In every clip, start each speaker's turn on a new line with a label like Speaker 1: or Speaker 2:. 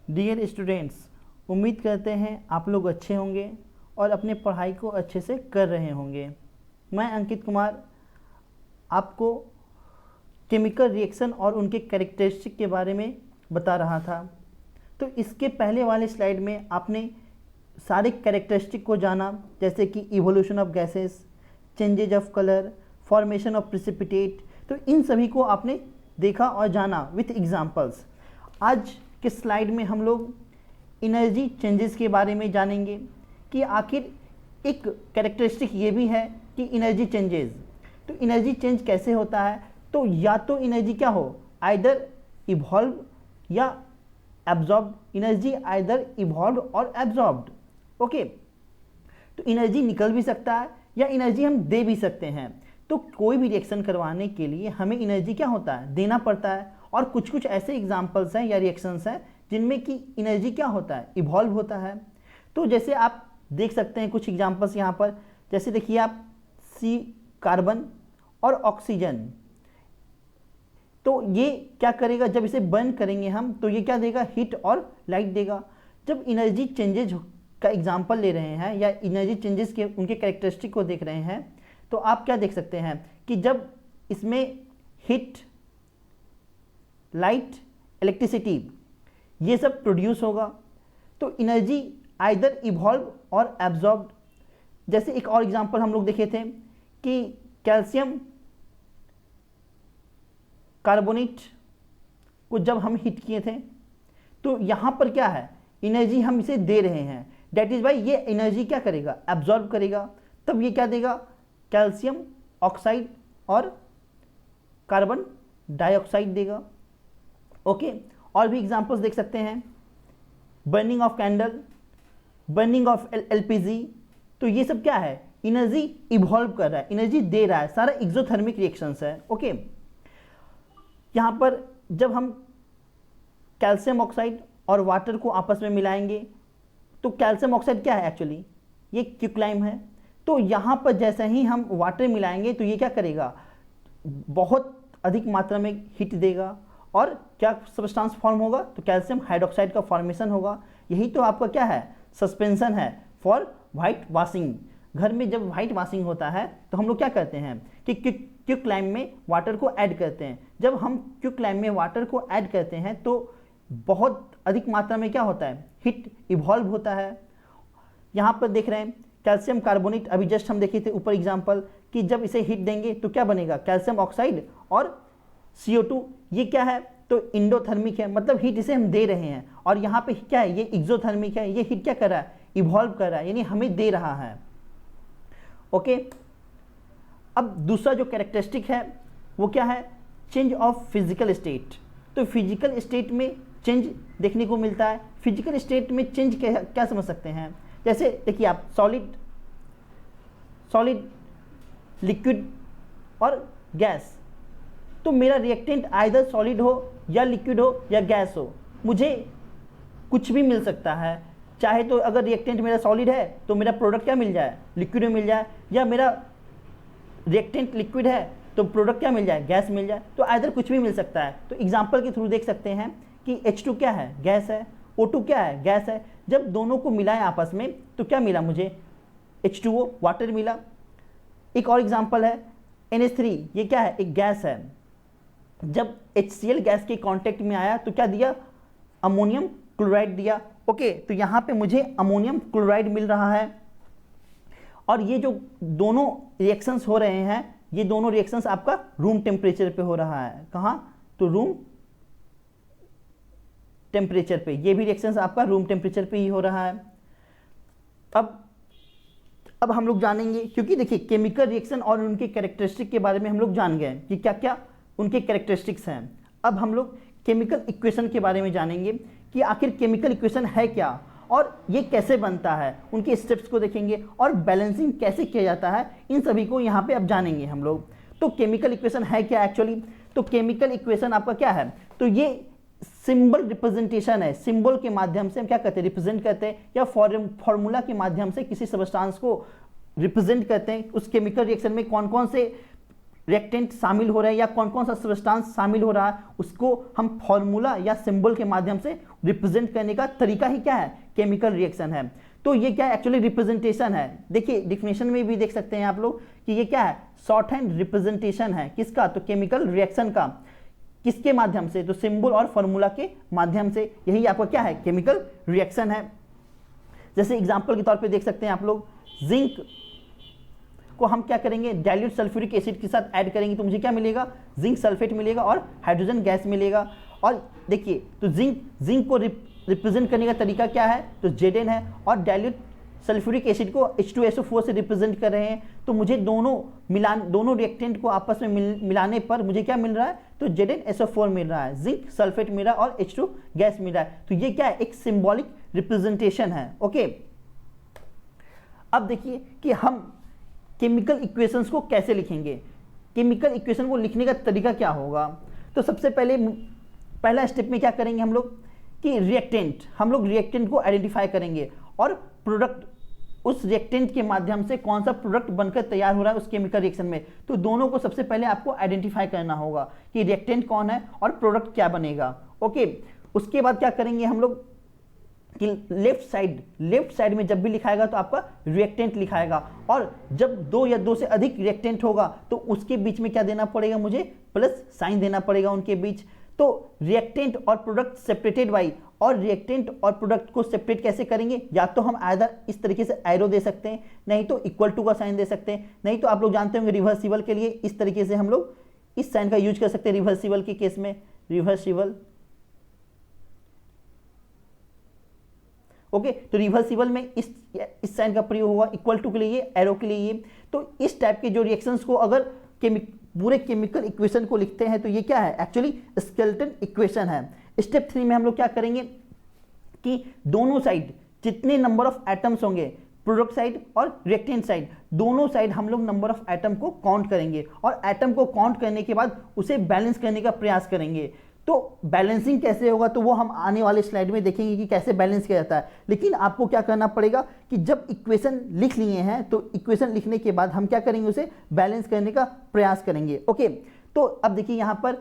Speaker 1: Dear students, उम्मीद करते हैं आप लोग अच्छे होंगे और अपने पढ़ाई को अच्छे से कर रहे होंगे। मैं अंकित कुमार आपको केमिकल रिएक्शन और उनके कैरेक्टरिस्टिक के बारे में बता रहा था। तो इसके पहले वाले स्लाइड में आपने सारे कैरेक्टरिस्टिक को जाना, जैसे कि evolution of gases, changes of colour, formation of precipitate. तो इन सभी को आपने देखा और जाना विथ एग्जांपल्स। आज के स्लाइड में हम लोग एनर्जी चेंजेस के बारे में जानेंगे कि आखिर एक कैरेक्टरिस्टिक ये भी है कि एनर्जी चेंजेस। तो एनर्जी चेंज कैसे होता है? तो या तो एनर्जी क्या हो, आइदर इवॉल्व या एब्जॉर्ब। एनर्जी आइदर इवॉल्व और एब्जॉर्ब्ड। ओके, तो एनर्जी निकल भी सकता है या एनर्जी हम दे भी सकते हैं। तो कोई भी रिएक्शन करवाने के लिए हमें एनर्जी क्या होता है, देना पड़ता है। और कुछ कुछ ऐसे एग्जांपल्स हैं या रिएक्शंस हैं जिनमें कि एनर्जी क्या होता है, इवॉल्व होता है। तो जैसे आप देख सकते हैं कुछ एग्जांपल्स यहाँ पर, जैसे देखिए आप सी कार्बन और ऑक्सीजन। तो ये क्या करेगा, जब इसे बर्न करेंगे हम तो ये क्या देगा, हीट और लाइट देगा। जब एनर्जी चेंजेज का एग्जांपल ले रहे हैं या एनर्जी चेंजेस के उनके कैरेक्टरिस्टिक को देख रहे हैं, तो आप क्या देख सकते हैं कि जब इसमें हीट, लाइट, इलेक्ट्रिसिटी ये सब प्रोड्यूस होगा तो एनर्जी आइदर इवॉल्व और एब्जॉर्ब। जैसे एक और एग्जांपल हम लोग देखे थे कि कैल्शियम कार्बोनेट को जब हम हीट किए थे तो यहाँ पर क्या है, एनर्जी हम इसे दे रहे हैं। दैट इज वाई ये एनर्जी क्या करेगा, एब्जॉर्ब करेगा। तब ये क्या देगा, कैल्शियम ऑक्साइड और कार्बन डाइऑक्साइड देगा। ओके, और भी एग्जांपल्स देख सकते हैं, burning of candle, burning of LPG. तो ये सब क्या है, एनर्जी इवॉल्व कर रहा है, एनर्जी दे रहा है, सारा एक्सोथर्मिक रिएक्शंस है। ओके, यहाँ पर जब हम कैल्शियम ऑक्साइड और वाटर को आपस में मिलाएंगे तो कैल्शियम ऑक्साइड क्या है, एक्चुअली ये क्विकलाइम है। तो यहाँ पर जैसे ही हम वाटर मिलाएंगे तो ये क्या करेगा, बहुत अधिक मात्रा में हीट देगा और क्या सब्सटेंस फॉर्म होगा, तो कैल्शियम हाइड्रोक्साइड का फॉर्मेशन होगा। यही तो आपका क्या है, सस्पेंशन है फॉर वाइट वॉशिंग। घर में जब वाइट वॉशिंग होता है तो हम लोग क्या करते हैं कि क्विकलाइम में वाटर को ऐड करते हैं। जब हम क्विकलाइम में वाटर को ऐड करते हैं तो बहुत अधिक मात्रा में क्या होता है, हीट इवॉल्व होता है। यहाँ पर देख रहे हैं कैल्शियम कार्बोनेट, अभी जस्ट हम देखे थे ऊपर एग्जांपल कि जब इसे हीट देंगे तो क्या बनेगा, कैल्शियम ऑक्साइड और CO2। ये क्या है, तो इंडोथर्मिक है, मतलब हीट इसे हम दे रहे हैं। और यहाँ पे क्या है, ये एक्सोथर्मिक है, ये हीट क्या कर रहा है, इवॉल्व कर रहा है, यानी हमें दे रहा है। ओके, अब दूसरा जो कैरेक्टरिस्टिक है वो क्या है, चेंज ऑफ फिजिकल स्टेट। तो फिजिकल स्टेट में चेंज देखने को मिलता है। फिजिकल स्टेट में चेंज क्या समझ सकते हैं, जैसे देखिए आप सॉलिड, लिक्विड और गैस। तो मेरा रिएक्टेंट आइदर सॉलिड हो या लिक्विड हो या गैस हो, मुझे कुछ भी मिल सकता है। चाहे तो अगर रिएक्टेंट मेरा सॉलिड है तो मेरा प्रोडक्ट क्या मिल जाए, लिक्विड में मिल जाए, या मेरा रिएक्टेंट लिक्विड है तो प्रोडक्ट क्या मिल जाए, गैस मिल जाए। तो आइदर कुछ भी मिल सकता है। तो एग्जांपल के थ्रू देख सकते हैं कि H2 क्या है, गैस है, O2 क्या है, गैस है। जब दोनों को मिलाएं आपस में तो क्या मिला मुझे, H2O वाटर मिला। एक और एग्जांपल है NH3, ये क्या है, एक गैस है। जब HCl गैस के कांटेक्ट में आया तो क्या दिया, अमोनियम क्लोराइड दिया। ओके, तो यहाँ पे मुझे अमोनियम क्लोराइड मिल रहा है। और ये जो दोनों रिएक्शंस हो रहे हैं, ये दोनों रिएक्शंस आपका रूम टेम्परेचर पे हो रहा है। कहाँ, तो रूम टेम्परेचर पे। ये भी रिएक्शंस आपका रूम टेम्परेचर पे ही हो रहा है। अब हम लोग जानेंगे, क्योंकि देखिए केमिकल रिएक्शन और उनके कैरेक्टरिस्टिक के बारे में हम लोग जान गए कि क्या क्या उनके कैरेक्टरिस्टिक्स हैं। अब हम लोग केमिकल इक्वेशन के बारे में जानेंगे कि आखिर केमिकल इक्वेशन है क्या और ये कैसे बनता है, उनके स्टेप्स को देखेंगे और बैलेंसिंग कैसे किया जाता है, इन सभी को यहाँ पे अब जानेंगे हम लोग। तो केमिकल इक्वेशन है क्या एक्चुअली, तो केमिकल इक्वेशन आपका क्या है, तो ये सिंबल रिप्रेजेंटेशन है। सिंबल के माध्यम से हम क्या करते हैं, रिप्रेजेंट करते हैं, या फॉर्मूला के माध्यम से किसी सब्सटेंस को रिप्रेजेंट करते हैं। उस केमिकल रिएक्शन में कौन कौन से रिएक्टेंट शामिल हो रहा है या कौन कौन सा सब्सटेंस शामिल हो रहा है, उसको हम फॉर्मूला या सिंबल के माध्यम से रिप्रेजेंट करने का तरीका ही क्या है, केमिकल रिएक्शन है। तो ये क्या एक्चुअली रिप्रेजेंटेशन है। देखिए डिफिनेशन में भी देख सकते हैं आप लोग कि ये क्या है, शॉर्ट हैंड रिप्रेजेंटेशन है किसका, तो केमिकल रिएक्शन का। किसके माध्यम से, तो सिंबल और फॉर्मूला के माध्यम से, यही आपका क्या है, केमिकल रिएक्शन है। जैसे एग्जांपल के तौर पे देख सकते हैं आप लोग, जिंक को हम क्या करेंगे, डाइल्यूट सल्फ्यूरिक एसिड के साथ ऐड करेंगे तो मुझे क्या मिलेगा, जिंक सल्फेट मिलेगा और हाइड्रोजन गैस मिलेगा। और देखिए तो जिंक को रिप्रेजेंट करने का तरीका क्या है, तो Zn है, और डाइल्यूट सल्फ्यूरिक एसिड को H2SO4 से रिप्रेजेंट कर रहे हैं। तो मुझे दोनों रिएक्टेंट को आपस में मिलाने पर मुझे क्या मिल रहा है, तो ZnSO4 मिल रहा है, जिंक सल्फेट मिल रहा है और H2 गैस मिल रहा है। तो ये क्या है, एक सिंबॉलिक रिप्रेजेंटेशन है। ओके, अब देखिए कि हम केमिकल इक्वेशंस को कैसे लिखेंगे। केमिकल इक्वेशन को लिखने का तरीका क्या होगा, तो सबसे पहला स्टेप में क्या करेंगे हम लोग कि हम लोग रिएक्टेंट को आइडेंटिफाई करेंगे और प्रोडक्ट, उस रिएक्टेंट के माध्यम से कौन सा प्रोडक्ट बनकर तैयार हो रहा है उस केमिकल रिएक्शन में। तो दोनों को सबसे पहले आपको आइडेंटिफाई करना होगा कि रिएक्टेंट कौन है और प्रोडक्ट क्या बनेगा। ओके, उसके बाद क्या करेंगे हम लोग कि लेफ्ट साइड में जब भी लिखाएगा तो आपका रिएक्टेंट लिखाएगा, और जब दो या दो से अधिक रिएक्टेंट होगा तो उसके बीच में क्या देना पड़ेगा, मुझे प्लस साइन देना पड़ेगा उनके बीच। तो रिएक्टेंट और प्रोडक्ट सेपरेटेड बाई, और रिएक्टेंट और प्रोडक्ट को सेपरेट कैसे करेंगे, या तो हम आइदर इस तरीके से एरो दे सकते हैं, नहीं तो इक्वल टू का साइन दे सकते हैं, नहीं तो आप लोग जानते होंगे रिवर्सिबल के लिए इस तरीके से हम लोग इस साइन का यूज कर सकते हैं। रिवर्सिबल के केस में रिवर्सिबल, ओके, तो रिवर्सिबल में इस साइन का प्रयोग होगा, इक्वल टू के लिए एरो के लिए ये। तो इस टाइप के जो रिएक्शंस को अगर पूरे केमिकल इक्वेशन को लिखते हैं तो ये क्या है, एक्चुअली स्केलेटन इक्वेशन है। स्टेप 3 में हम लोग क्या करेंगे कि दोनों साइड जितने नंबर ऑफ एटम्स होंगे, प्रोडक्ट साइड और रिएक्टेंट साइड, दोनों साइड हम लोग नंबर ऑफ एटम को काउंट करेंगे, और एटम को काउंट करने के बाद उसे बैलेंस करने का प्रयास करेंगे। तो बैलेंसिंग कैसे होगा, तो वो हम आने वाले स्लाइड में देखेंगे कि कैसे बैलेंस किया जाता है। लेकिन आपको क्या करना पड़ेगा कि जब इक्वेशन लिख लिए हैं तो इक्वेशन लिखने के बाद हम क्या करेंगे, उसे बैलेंस करने का प्रयास करेंगे। ओके, तो अब देखिए यहाँ पर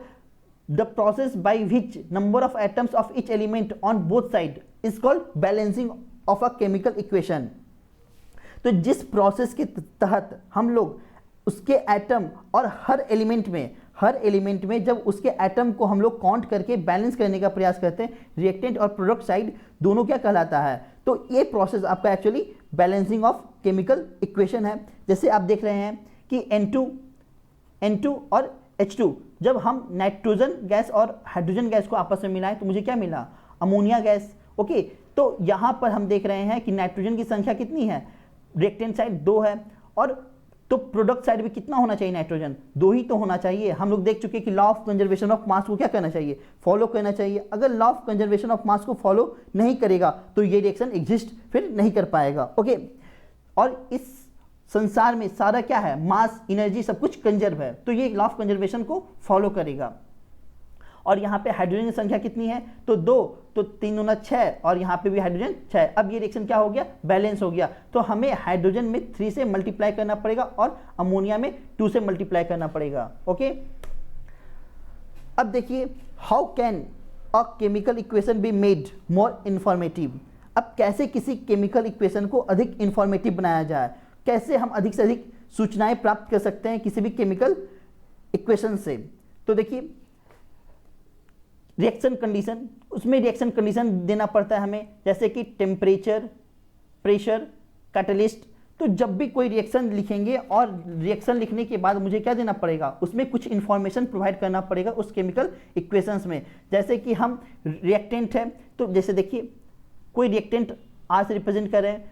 Speaker 1: the process by which number of atoms of each element on both side is called balancing of a chemical equation. तो जिस प्रोसेस के तहत हम लोग उसके एटम और हर एलिमेंट में जब उसके एटम को हम लोग काउंट करके बैलेंस करने का प्रयास करते हैं, रिएक्टेंट और प्रोडक्ट साइड दोनों क्या कहलाता है, तो ये प्रोसेस आपका actually balancing of chemical equation है। जैसे आप देख रहे हैं कि N2 और H2, जब हम नाइट्रोजन गैस और हाइड्रोजन गैस को आपस में मिलाएं तो मुझे क्या मिला, अमोनिया गैस। ओके, तो यहाँ पर हम देख रहे हैं कि नाइट्रोजन की संख्या कितनी है, रिएक्टेंट साइड 2 है, और तो प्रोडक्ट साइड में कितना होना चाहिए, नाइट्रोजन 2 ही तो होना चाहिए। हम लोग देख चुके कि law of conservation of mass को क्या करना चाहिए, फॉलो करना चाहिए। अगर law of conservation of mass को फॉलो नहीं करेगा तो ये रिएक्शन एग्जिस्ट फिर नहीं कर पाएगा। ओके, और इस संसार में सारा क्या है, मास, एनर्जी, सब कुछ कंजर्व है, तो ये लॉ ऑफ कंजर्वेशन को फॉलो करेगा। और यहाँ पे हाइड्रोजन की संख्या कितनी है, तो 2, तो 3 दूना 6, और यहाँ पे भी हाइड्रोजन 6। अब ये रिएक्शन क्या हो गया, बैलेंस हो गया। तो हमें हाइड्रोजन में 3 से मल्टीप्लाई करना पड़ेगा और अमोनिया में 2 से मल्टीप्लाई करना पड़ेगा। ओके, अब देखिए how can a chemical equation be made more informative. अब कैसे किसी केमिकल इक्वेशन को अधिक इंफॉर्मेटिव बनाया जाए, कैसे हम अधिक से अधिक सूचनाएं प्राप्त कर सकते हैं किसी भी केमिकल इक्वेशन से। तो देखिए रिएक्शन कंडीशन, उसमें रिएक्शन कंडीशन देना पड़ता है हमें, जैसे कि टेम्परेचर, प्रेशर, कैटलिस्ट। तो जब भी कोई रिएक्शन लिखेंगे और रिएक्शन लिखने के बाद मुझे क्या देना पड़ेगा, उसमें कुछ इंफॉर्मेशन प्रोवाइड करना पड़ेगा उस केमिकल इक्वेशंस में। जैसे कि हम रिएक्टेंट है, तो जैसे देखिए कोई रिएक्टेंट आर से रिप्रेजेंट कर रहे हैं,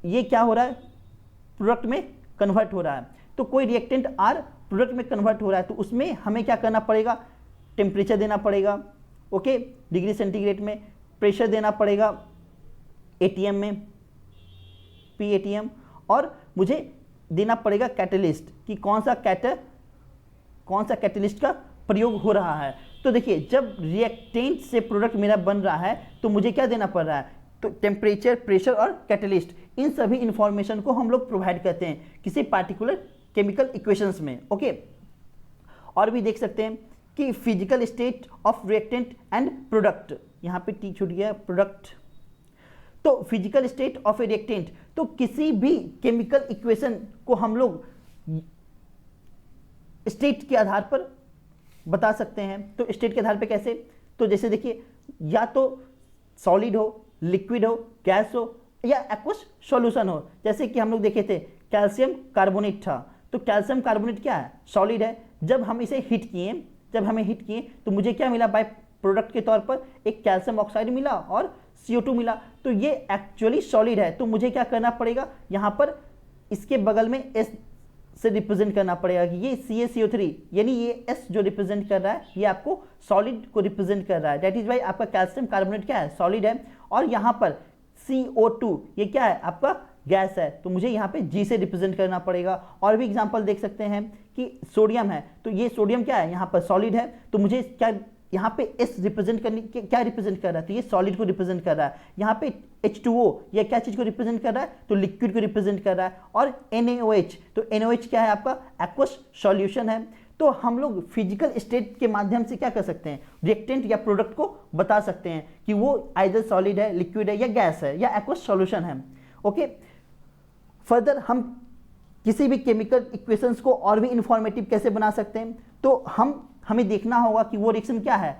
Speaker 1: ये क्या हो रहा है, प्रोडक्ट में कन्वर्ट हो रहा है। तो कोई रिएक्टेंट आर प्रोडक्ट में कन्वर्ट हो रहा है तो उसमें हमें क्या करना पड़ेगा, टेम्परेचर देना पड़ेगा, ओके, डिग्री सेंटीग्रेड में, प्रेशर देना पड़ेगा एटीएम में, PATM, और मुझे देना पड़ेगा कैटलिस्ट कि कौन सा कैटलिस्ट का प्रयोग हो रहा है। तो देखिए जब रिएक्टेंट से प्रोडक्ट मेरा बन रहा है तो मुझे क्या देना पड़ रहा है, तो टेम्परेचर, प्रेशर और कैटलिस्ट, इन सभी इंफॉर्मेशन को हम लोग प्रोवाइड करते हैं किसी पार्टिकुलर केमिकल इक्वेशंस में। ओके, और भी देख सकते हैं कि physical state of reactant and product, यहाँ पे टी छूट गया, प्रोडक्ट। तो physical state of A reactant, तो किसी भी केमिकल इक्वेशन को हम लोग स्टेट के आधार पर बता सकते हैं। तो स्टेट के आधार पर कैसे, तो जैसे देखिए, या तो सॉलिड हो, लिक्विड हो, गैस हो या एक्वस सॉल्यूशन हो। जैसे कि हम लोग देखे थे कैल्शियम कार्बोनेट था, तो कैल्शियम कार्बोनेट क्या है, सॉलिड है। जब हम इसे हीट किए तो मुझे क्या मिला, बाय प्रोडक्ट के तौर पर एक कैल्शियम ऑक्साइड मिला और CO2 मिला। तो ये एक्चुअली सॉलिड है, तो मुझे क्या करना पड़ेगा, यहाँ पर इसके बगल में S से रिप्रेजेंट करना पड़ेगा कि ये CaCO3, यानी ये S जो रिप्रेजेंट कर रहा है ये आपको सॉलिड को रिप्रेजेंट कर रहा है। दैट इज वाई आपका कैल्शियम कार्बोनेट क्या है, सॉलिड है। और यहाँ पर CO2 ये क्या है, आपका गैस है, तो मुझे यहाँ पे G से रिप्रेजेंट करना पड़ेगा। और भी एग्जांपल देख सकते हैं कि सोडियम है, तो ये सोडियम क्या है, यहाँ पर सॉलिड है, तो मुझे क्या यहाँ पे S रिप्रेजेंट करने क्या रिप्रेजेंट कर रहा है, तो ये सॉलिड को रिप्रेजेंट कर रहा है। यहाँ पे H2O ये क्या चीज़ को रिप्रेजेंट कर रहा है, तो लिक्विड को रिप्रेजेंट कर रहा है। और NaOH, तो NaOH क्या है, आपका एक्वस सॉल्यूशन है। तो हम लोग फिजिकल स्टेट के माध्यम से क्या कर सकते हैं, रिएक्टेंट या प्रोडक्ट को बता सकते हैं कि वो आइदर सॉलिड है, लिक्विड है या गैस है या एक्वस सॉल्यूशन है। ओके, फर्दर हम किसी भी केमिकल इक्वेशंस को और भी इंफॉर्मेटिव कैसे बना सकते हैं, तो हमें देखना होगा कि वो रिएक्शन क्या है,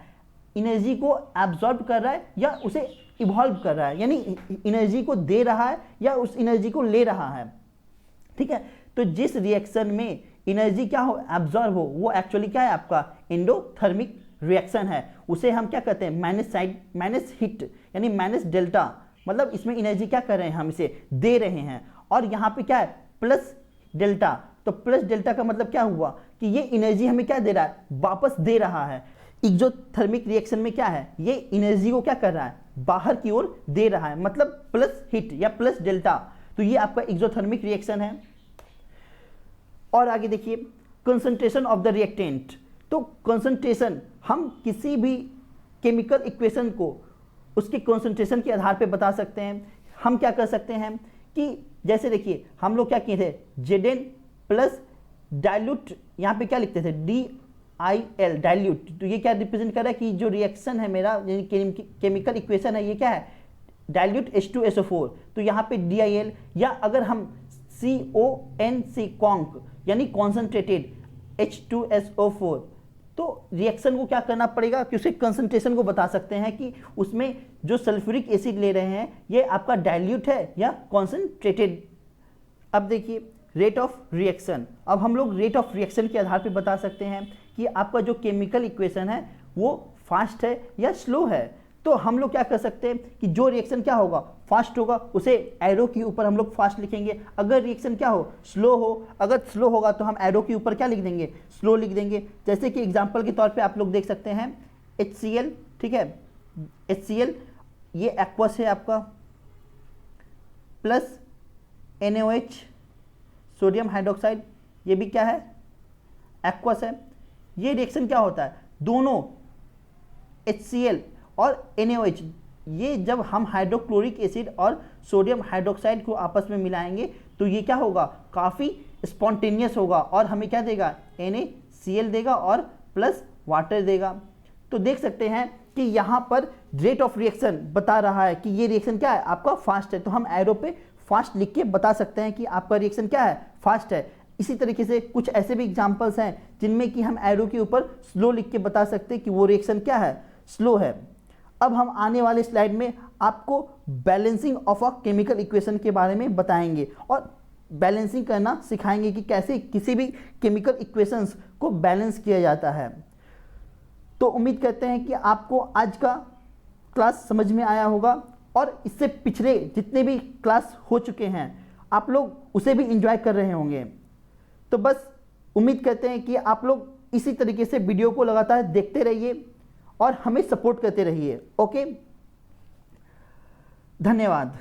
Speaker 1: एनर्जी को एब्जॉर्ब कर रहा है या उसे इवॉल्व कर रहा है, यानी एनर्जी को दे रहा है या उस एनर्जी को ले रहा है। ठीक है, तो जिस रिएक्शन में एनर्जी क्या हो, एब्जॉर्ब हो, वो एक्चुअली क्या है, आपका एंडोथर्मिक रिएक्शन है। उसे हम क्या कहते हैं, माइनस हीट यानी माइनस डेल्टा, मतलब इसमें एनर्जी क्या कर रहे हैं, हम इसे दे रहे हैं। और यहाँ पे क्या है, प्लस डेल्टा, तो प्लस डेल्टा का मतलब क्या हुआ कि ये एनर्जी हमें क्या दे रहा है, वापस दे रहा है। एक्सोथर्मिक रिएक्शन में क्या है, ये एनर्जी को क्या कर रहा है, बाहर की ओर दे रहा है, मतलब प्लस हीट या प्लस डेल्टा। तो ये आपका एक्सोथर्मिक रिएक्शन है। और आगे देखिए, कंसंट्रेशन ऑफ द रिएक्टेंट। तो कंसंट्रेशन, हम किसी भी केमिकल इक्वेशन को उसके कंसंट्रेशन के आधार पे बता सकते हैं। हम क्या कर सकते हैं कि जैसे देखिए, हम लोग क्या किए थे, Zn प्लस डाइल्यूट, यहाँ पे क्या लिखते थे, DIL डाइल्यूट। तो ये क्या रिप्रेजेंट कर रहा है कि जो रिएक्शन है मेरा, केमिकल इक्वेशन है, ये क्या है, डाइल्यूट H2SO4। तो यहाँ पे DIL, या अगर हम CONC कॉन्क यानी कॉन्सनट्रेटेड H2SO4, तो रिएक्शन को क्या करना पड़ेगा कि उसके कंसंट्रेशन को बता सकते हैं कि उसमें जो सल्फ्यूरिक एसिड ले रहे हैं ये आपका डाइल्यूट है या कॉन्सनट्रेटेड। अब देखिए रेट ऑफ रिएक्शन, अब हम लोग रेट ऑफ रिएक्शन के आधार पर बता सकते हैं कि आपका जो केमिकल इक्वेशन है वो फास्ट है या स्लो है। तो हम लोग क्या कर सकते हैं कि जो रिएक्शन क्या होगा, फास्ट होगा, उसे एरो के ऊपर हम लोग फास्ट लिखेंगे। अगर रिएक्शन क्या हो, स्लो हो, अगर स्लो होगा तो हम एरो के ऊपर क्या लिख देंगे, स्लो लिख देंगे। जैसे कि एग्जांपल के तौर पे आप लोग देख सकते हैं HCl, ठीक है, HCl ये एक्वस है आपका, प्लस NaOH सोडियम हाइड्रोक्साइड, ये भी क्या है, एक्वस है। ये रिएक्शन क्या होता है, दोनों HCl और NaOH, ये जब हम हाइड्रोक्लोरिक एसिड और सोडियम हाइड्रोक्साइड को आपस में मिलाएंगे तो ये क्या होगा, काफ़ी स्पॉन्टेनियस होगा और हमें क्या देगा, NaCl देगा और प्लस वाटर देगा। तो देख सकते हैं कि यहाँ पर रेट ऑफ रिएक्शन बता रहा है कि ये रिएक्शन क्या है, आपका फास्ट है। तो हम एरो पे फास्ट लिख के बता सकते हैं कि आपका रिएक्शन क्या है, फास्ट है। इसी तरीके से कुछ ऐसे भी एग्जाम्पल्स हैं जिनमें कि हम एरो के ऊपर स्लो लिख के बता सकते हैं कि वो रिएक्शन क्या है, स्लो है। अब हम आने वाले स्लाइड में आपको balancing of a chemical equation के बारे में बताएंगे और बैलेंसिंग करना सिखाएंगे कि कैसे किसी भी केमिकल इक्वेशंस को बैलेंस किया जाता है। तो उम्मीद करते हैं कि आपको आज का क्लास समझ में आया होगा और इससे पिछले जितने भी क्लास हो चुके हैं आप लोग उसे भी एंजॉय कर रहे होंगे। तो बस उम्मीद करते हैं कि आप लोग इसी तरीके से वीडियो को लगातार देखते रहिए और हमें सपोर्ट करते रहिए। ओके, धन्यवाद।